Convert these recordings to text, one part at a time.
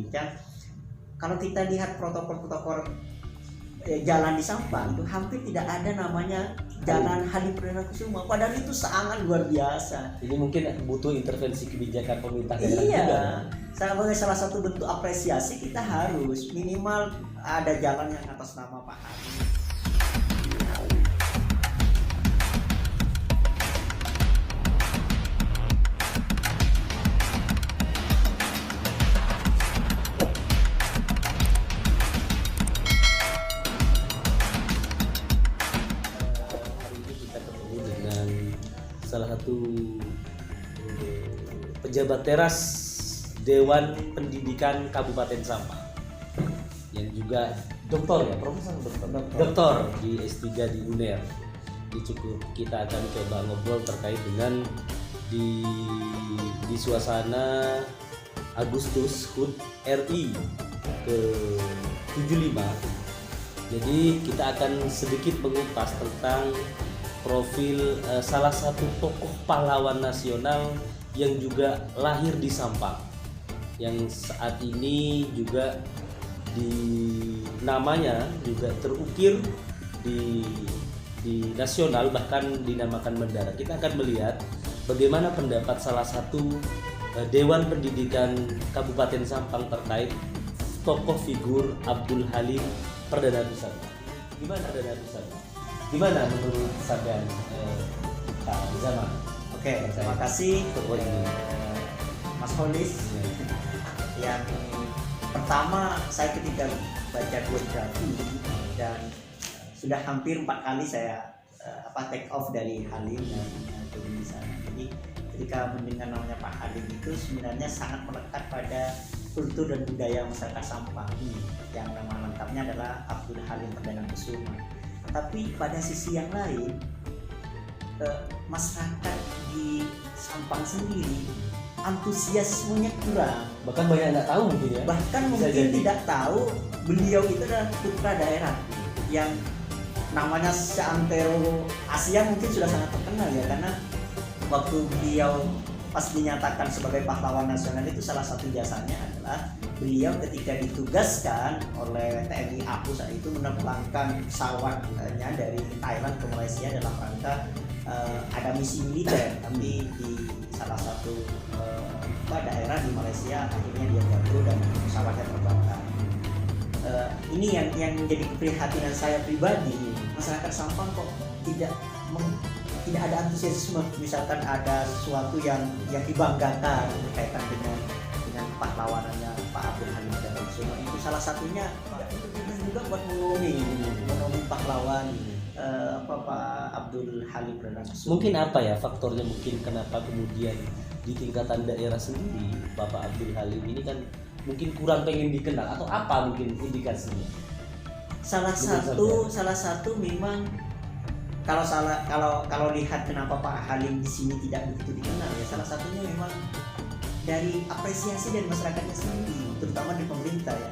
berbincang. Kalau kita lihat protokol jalan di Sampang itu hampir tidak ada namanya Jalan Halim Perdana Kusuma, padahal itu sangat luar biasa. Ini mungkin butuh intervensi kebijakan pemerintah daerah Iya, juga. sebagai salah satu bentuk apresiasi kita harus minimal ada jalan yang atas nama Pak Halim. Salah satu pejabat teras Dewan Pendidikan Kabupaten Sampang yang juga doktor ya, profesor doktor di S3 di UNER. Ini cukup kita akan coba ngobrol terkait dengan di suasana Agustus HUT RI ke 75. Jadi kita akan sedikit mengupas tentang profil salah satu tokoh pahlawan nasional yang juga lahir di Sampang, yang saat ini juga namanya juga terukir di nasional, bahkan dinamakan Mendara. Kita akan melihat bagaimana pendapat salah satu Dewan Pendidikan Kabupaten Sampang terkait tokoh figur Abdul Halim Perdana Kusuma. Gimana Perdana Kusuma? Gimana menurut sampean Pak Zaman? Oke, terima kasih Mas Holis. Yang pertama, saya ketika baca biografi dan sudah hampir 4 kali saya take off dari Halim dan turun di sana. Jadi ketika mendengar namanya Pak Halim itu sebenarnya sangat melekat pada kultur dan budaya masyarakat Sampang. Yang nama lengkapnya adalah Abdul Halim Perdana Kusuma. Tapi pada sisi yang lain, masyarakat di Sampang sendiri antusiasmenya kurang. Bahkan banyak yang nggak tahu mungkin ya. Bahkan mungkin tidak tahu beliau itu adalah putra daerah yang namanya seantero Asia mungkin sudah sangat terkenal ya, karena waktu beliau pas dinyatakan sebagai pahlawan nasional itu salah satu jasanya adalah beliau ketika ditugaskan oleh TNI AU saat itu menerbangkan pesawatnya dari Thailand ke Malaysia dalam rangka ada misi militer, tapi di salah satu daerah di Malaysia akhirnya dia jatuh dan pesawatnya terbakar. Ini yang menjadi keprihatinan saya pribadi, masyarakat Sampang kok tidak ada antusiasme, misalkan ada sesuatu yang dibanggakan berkaitan dengan pahlawanannya Pak Abdul Halim Perdana Kusuma. Itu salah satunya juga buat mengomongi pahlawan Pak Abdul Halim Perdana Kusuma. Mungkin apa ya faktornya, mungkin kenapa kemudian di tingkatan daerah sendiri Bapak Abdul Halim ini kan mungkin kurang pengen dikenal, atau apa mungkin indikasinya? Salah satu memang kalau lihat kenapa Pak Halim di sini tidak begitu dikenal ya, salah satunya memang dari apresiasi dari masyarakatnya sendiri, terutama di pemerintah ya.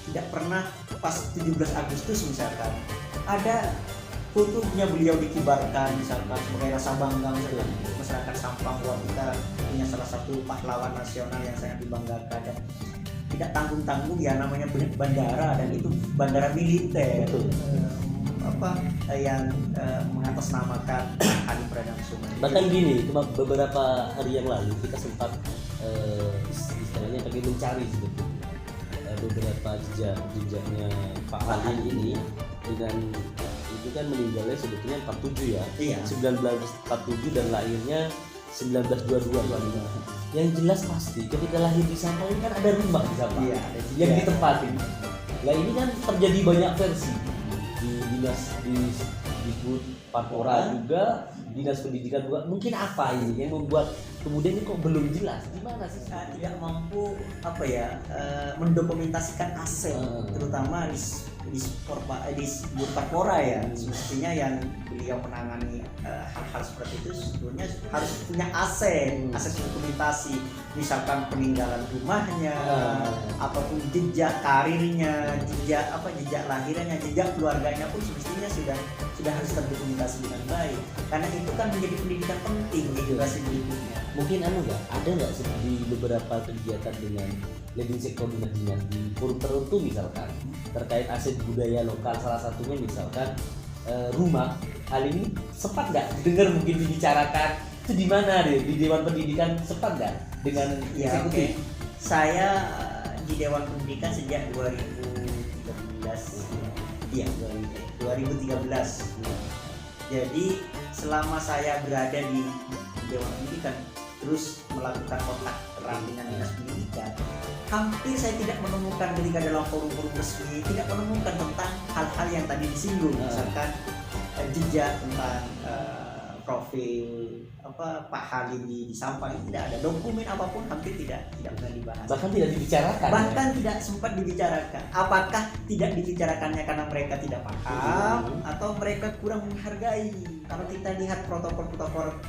Tidak pernah pas 17 Agustus misalkan ada fotonya beliau dikibarkan misalkan sebagai rasa bangga masyarakat Sampang bahwa kita punya salah satu pahlawan nasional yang sangat dibanggakan, dan tidak tanggung-tanggung ya, namanya bandara, dan itu bandara militer. Yang mengatasnamakan Halim Perdana Kusuma. Bahkan gini, beberapa hari yang lalu kita sempat istilahnya pengen mencari sebetulnya beberapa jejaknya Pak Halim ini, dengan itu kan meninggalnya sebetulnya 47 ya, iya. 1947 dan lahirnya 1922. Yang jelas pasti ketika lahir di Sampang ini kan ada rumah di Sampang, iya, yang ditempatin. Nah ini kan terjadi banyak versi di dinas di HUT Parpora juga, dinas pendidikan juga. Mungkin apa ini yang membuat kemudian ini kok belum jelas gimana sih? Tidak mampu mendokumentasikan aset, terutama di HUT Parpora ya. Semestinya yang beliau menangani hal-hal seperti itu sebetulnya harus punya aset dokumentasi, misalkan peninggalan rumahnya, ataupun jejak karirnya, jejak lahirnya, jejak keluarganya pun semestinya sudah harus terdokumentasi dengan baik, karena itu kan menjadi pendidikan penting di generasi berikutnya. mungkin nggak ada nggak sih di beberapa kegiatan dengan leading sektor dinas di forum tertentu misalkan terkait aset budaya lokal, salah satunya misalkan rumah, hal ini sempat nggak dengar mungkin dibicarakan itu di mana deh, di Dewan Pendidikan sempat nggak dengan Ya, eksekutif? oke. Saya di Dewan Pendidikan sejak 2013. Iya, 2013. Jadi selama saya berada di Dewan Pendidikan terus melakukan kontak erat dengan dinas pendidikan, hampir saya tidak menemukan ketika dalam forum-forum resmi tidak menemukan tentang hal-hal yang tadi disinggung, misalkan jejak tentang profil Pak Halim di Sampang, itu tidak ada dokumen apapun, hampir tidak pernah dibahas, Bahkan tidak dibicarakan. bahkan tidak sempat dibicarakan. Apakah tidak dibicarakannya karena mereka tidak paham atau mereka kurang menghargai? Kalau kita lihat protokol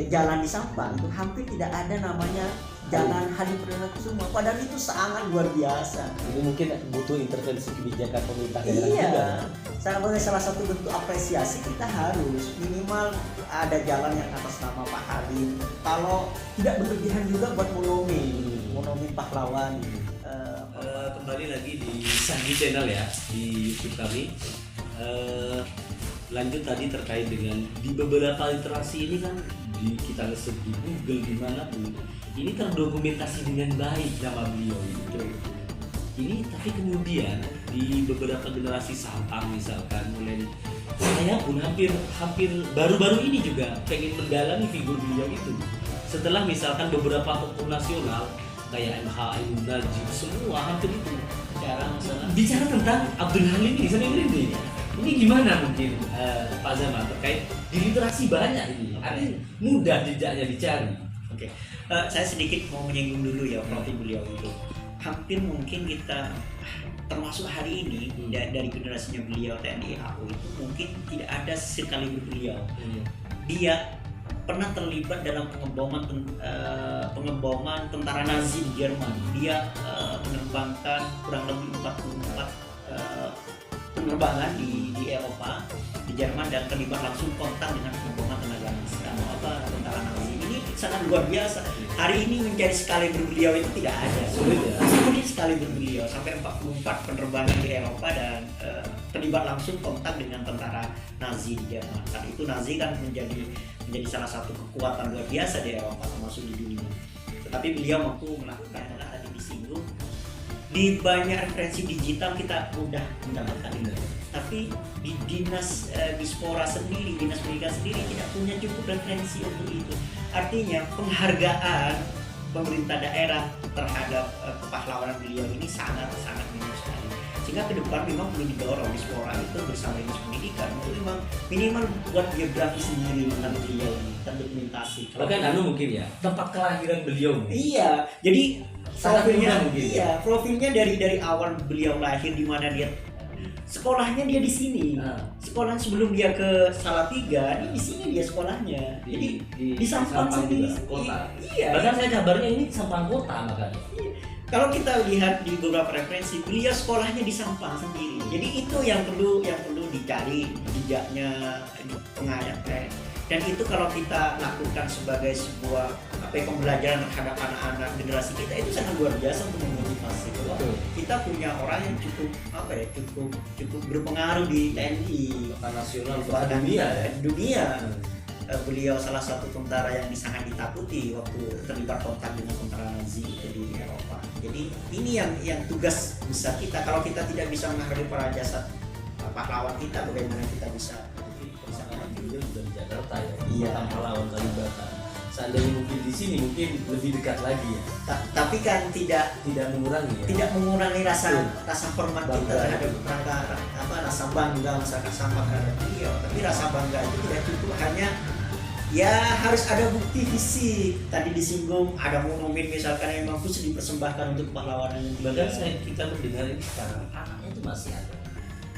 jalan di Sampang itu hampir tidak ada namanya Jalan Halim Perdana Kusuma, padahal itu sangat luar biasa. Ini mungkin butuh intervensi kebijakan pemerintah daerah juga. Iya, sebagai salah satu bentuk apresiasi kita harus minimal ada jalan yang atas nama Pak Halim. Kalau tidak berlebihan juga buat monumen pahlawan. Kembali lagi di Sandi Channel ya, di YouTube kami. Lanjut tadi terkait dengan di beberapa literasi ini kan kita lihat di Google dimanapun ini terdokumentasi dengan baik nama beliau itu. Ini tapi kemudian di beberapa generasi Sampang misalkan mulai saya pun hampir baru-baru ini juga pengen mendalami figur beliau itu. Setelah misalkan beberapa tokoh nasional kayak MH Ainun Najib semua hampir itu bicara tentang Abdul Halim ini ini. Ini gimana mungkin Pak Zaman terkait di literasi banyak ini, artinya mudah jejaknya dicari. Oke. Saya sedikit mau menyinggung dulu ya profil beliau itu. Hampir mungkin kita termasuk hari ini dari generasinya beliau TNI AU itu mungkin tidak ada sekali beliau. Dia pernah terlibat dalam pengeboman tentara Nazi di Jerman. Dia menerbangkan kurang lebih 44 penerbangan di Eropa, di Jerman, dan terlibat langsung kontak dengan pengeboman tentara Nazi. Ini sangat luar biasa. Hari ini mencari sekali berbeliau itu tidak ada. Sulit sekali berbeliau sampai 44 penerbangan di Eropa dan terlibat langsung kontak dengan tentara Nazi di Jerman. Saat itu Nazi kan menjadi salah satu kekuatan luar biasa di Eropa termasuk di dunia. Tetapi beliau mampu melakukan tadi disinggung. Di banyak referensi digital kita mudah mendapatkan itu, tapi di dinas dispora sendiri, dinas pendidikan sendiri tidak punya cukup referensi untuk itu. Artinya penghargaan pemerintah daerah terhadap kepahlawanan beliau ini sangat minim sekali. Sehingga ke depan memang perlu didorong dispora itu bersama dinas pendidikan untuk memang minimal buat biografi sendiri tentang beliau ini, terdokumentasi. Bahkan mungkin ya tempat kelahiran beliau. Iya, jadi profilnya dari awal beliau lahir, di mana dia sekolahnya dia di sini. Sekolah sebelum dia ke Salatiga, di sini dia sekolahnya. Jadi di Sampang sendiri. Kota. Iya. Bahkan saya kabarnya ini Sampang kota makanya. Iya. Kalau kita lihat di beberapa referensi, beliau sekolahnya di Sampang sendiri. Jadi itu yang perlu dicari jejaknya pengayaan. Dan itu kalau kita lakukan sebagai sebuah pembelajaran terhadap anak-anak generasi kita, itu sangat luar biasa untuk memotivasi. Kita punya orang yang cukup berpengaruh di TNI, nasional bahkan dunia. Beliau salah satu tentara yang sangat ditakuti waktu terlibat kontak dengan tentara Nazi itu di Eropa. Jadi ini yang tugas besar kita. Kalau kita tidak bisa menghargai para jasa pahlawan kita, bagaimana kita bisa Beliau juga di Jakarta ya, Iya. pahlawan Kalibata. Seandainya mungkin di sini mungkin lebih dekat lagi ya. Tapi kan tidak mengurangi ya. Tidak mengurangi rasa hormat kita Bangga. terhadap rasa bangga masyarakat Sampang terhadap beliau. Tapi rasa bangga itu tidak cukup hanya ya harus ada bukti fisik. Tadi disinggung ada monumen misalkan yang mampu dipersembahkan untuk pahlawanan. Bahkan kita mendengar ini sekarang anaknya itu masih ada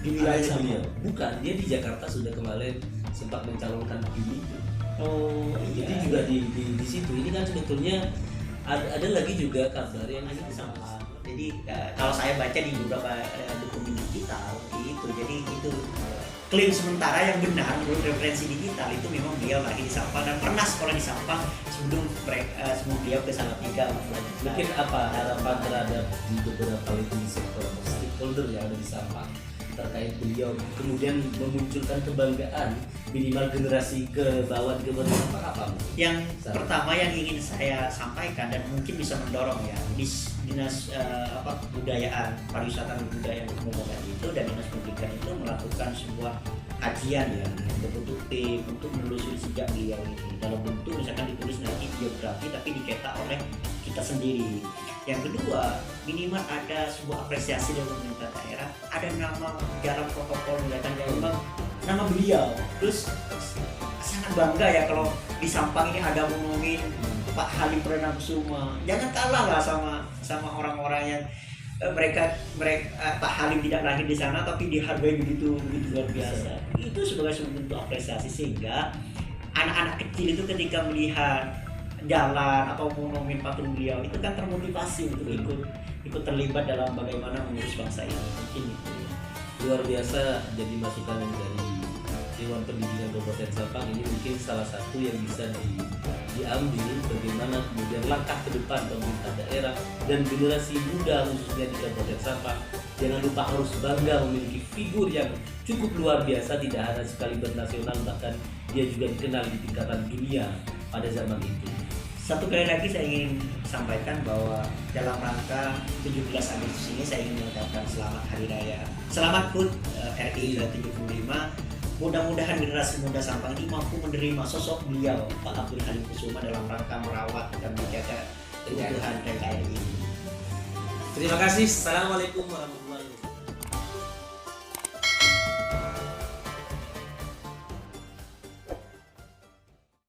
Di wilayah beliau. Bukan, dia di Jakarta sudah kemarin sempat mencalonkan diri. Jadi juga di situ ini kan sebetulnya ada lagi juga kabar yang ini sama. Jadi kalau saya baca di beberapa dokumen digital itu, jadi itu klaim sementara yang benar menurut referensi digital itu memang beliau lahir di Sampang dan pernah sekolah di Sampang sebelum beliau ke Salatiga melanjutkan. Mungkin apa harapan terhadap di beberapa leading sektor atau stakeholder yang ada di Sampang terkait beliau kemudian memunculkan kebanggaan minimal generasi ke bawah ke Sampang apa? Yang pertama yang ingin saya sampaikan dan mungkin bisa mendorong ya dinas kebudayaan, pariwisata dan kebudayaan Kebupaten itu dan dinas pendidikan itu melakukan sebuah kajian ya bentuk tim untuk menelusuri sejak beliau ini dalam bentuk misalkan ditulis nanti biografi tapi diketak oleh kita sendiri. Yang kedua, minimal ada sebuah apresiasi dari pemerintah daerah, ada nama dalam protokol mendatang yang memang nama beliau. Terus sangat bangga ya kalau di Sampang ini ada monumen Pak Halim Perdana Kusuma. Jangan kalah lah sama orang-orang yang mereka Pak Halim tidak lahir di sana tapi dihargai begitu luar biasa. Itu sebagai sebuah bentuk apresiasi sehingga anak-anak kecil itu ketika melihat jalan atau monumen patung beliau itu kan termotivasi untuk ikut terlibat dalam bagaimana mengurus bangsa ini. Mungkin itu Luar biasa, jadi masukan yang dari Dewan Pendidikan Kabupaten Sampang ini mungkin salah satu yang bisa diambil bagaimana kemudian langkah ke depan pemerintah daerah dan generasi muda khususnya di Kabupaten Sampang. Jangan lupa harus bangga memiliki figur yang cukup luar biasa, tidak hanya sekali bernasional, bahkan dia juga dikenal di tingkatan dunia pada zaman itu. Satu kali lagi saya ingin sampaikan bahwa dalam rangka 17 Agustus ini saya ingin mengucapkan selamat Hari Raya, selamat HUT RI ke-75. Mudah-mudahan generasi muda Sampang ini mampu menerima sosok beliau Pak Abdul Halim Kusuma dalam rangka merawat dan menjaga keutuhan NKRI ini. Terima kasih. Assalamualaikum warahmatullahi wabarakatuh.